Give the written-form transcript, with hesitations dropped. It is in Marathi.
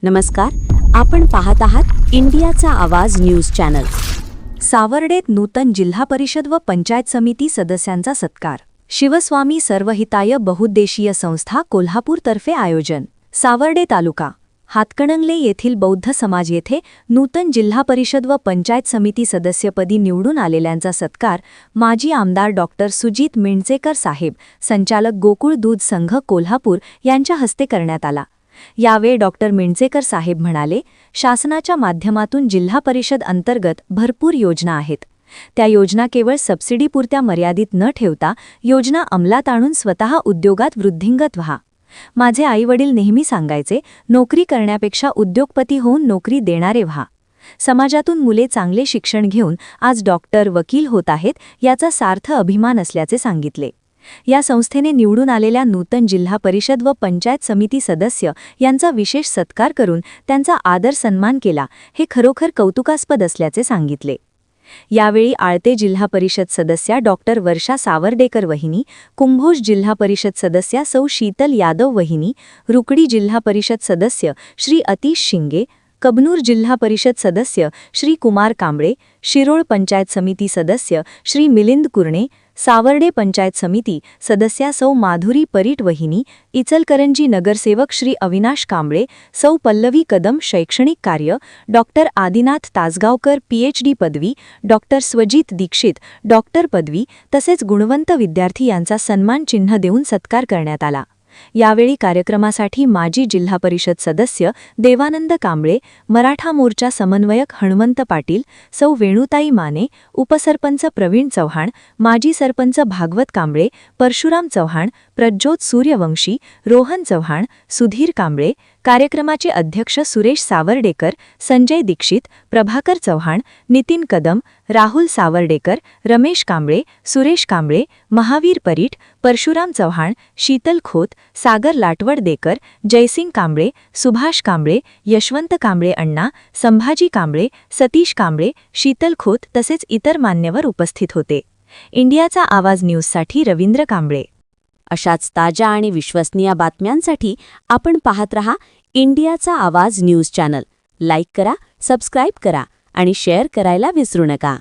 नमस्कार, आपण पाहत आहात इंडियाचा आवाज न्यूज चॅनल. सावर्डेत नूतन जिल्हा परिषद व पंचायत समिती सदस्यांचा सत्कार. शिवस्वामी सर्वहिताय बहुउद्देशीय संस्था कोल्हापूरतर्फे आयोजन. सावर्डे तालुका हातकणंगले येथील बौद्ध समाज येथे नूतन जिल्हा परिषद व पंचायत समिती सदस्यपदी निवडून आलेल्यांचा सत्कार माजी आमदार डॉक्टर सुजित मिंडसेकर साहेब, संचालक गोकुळ दूध संघ कोल्हापूर यांच्या हस्ते करण्यात आला. यावेळी डॉक्टर मिंडसेकर साहेब म्हणाले, शासनाच्या माध्यमातून जिल्हा परिषद अंतर्गत भरपूर योजना आहेत. त्या योजना केवळ सबसिडीपुरत्या मर्यादित न ठेवता योजना अंमलात आणून स्वतः उद्योगात वृद्धिंगत व्हा. माझे आईवडील नेहमी सांगायचे, नोकरी करण्यापेक्षा उद्योगपती होऊन नोकरी देणारे व्हा. समाजातून मुले चांगले शिक्षण घेऊन आज डॉक्टर, वकील होत आहेत, याचा सार्थ अभिमान असल्याचे सांगितले. या संस्थेने निवडून आलेल्या नूतन जिल्हा परिषद व पंचायत समिती सदस्य यांचा विशेष सत्कार करून त्यांचा आदर सन्मान केला, हे खरोखर कौतुकास्पद असल्याचे सांगितले. यावेळी आळते जिल्हा परिषद सदस्या डॉक्टर वर्षा सावर्डेकर वहिनी, कुंभोज जिल्हा परिषद सदस्या सौ शीतल यादव वहिनी, रुकडी जिल्हा परिषद सदस्य श्री अतिश शिंगे, कबनूर जिल्हा परिषद सदस्य श्री कुमार कांबळे, शिरोळ पंचायत समिती सदस्य श्री मिलिंद कुरणे, सावर्डे पंचायत समिती सदस्या सौ माधुरी परीट वहिनी, इचलकरंजी नगरसेवक श्री अविनाश कांबळे, सौ पल्लवी कदम शैक्षणिक कार्य, डॉक्टर आदिनाथ तासगावकर PhD पदवी, डॉक्टर स्वजित दीक्षित डॉक्टर पदवी तसेच गुणवंत विद्यार्थी यांचा सन्मान चिन्ह देऊन सत्कार करण्यात आला. यावेळी कार्यक्रमासाठी माजी जिल्हा परिषद सदस्य देवानंद कांबळे, मराठा मोर्चा समन्वयक हनुमंत पाटील, सौ वेणुताई माने, उपसरपंच प्रवीण चव्हाण, माजी सरपंच भागवत कांबळे, परशुराम चव्हाण, प्रज्योत सूर्यवंशी, रोहन चव्हाण, सुधीर कांबळे, कार्यक्रमाचे अध्यक्ष सुरेश सावर्डेकर, संजय दीक्षित, प्रभाकर चव्हाण, नितीन कदम, राहुल सावर्डेकर, रमेश कांबळे, सुरेश कांबळे, महावीर परीट, परशुराम चव्हाण, शीतल खोत, सागर लाटवडदेकर, जयसिंग कांबळे, सुभाष कांबळे, यशवंत कांबळे अण्णा, संभाजी कांबळे, सतीश कांबळे, शीतल खोत तसेच इतर मान्यवर उपस्थित होते. इंडियाचा आवाज न्यूजसाठी रवींद्र कांबळे. अशाच ताज्या आणि विश्वसनीय बातम्यांसाठी आपण पाहत रहा इंडियाचा आवाज न्यूज चॅनल. लाईक करा, सबस्क्राईब करा आणि शेअर करायला विसरू नका.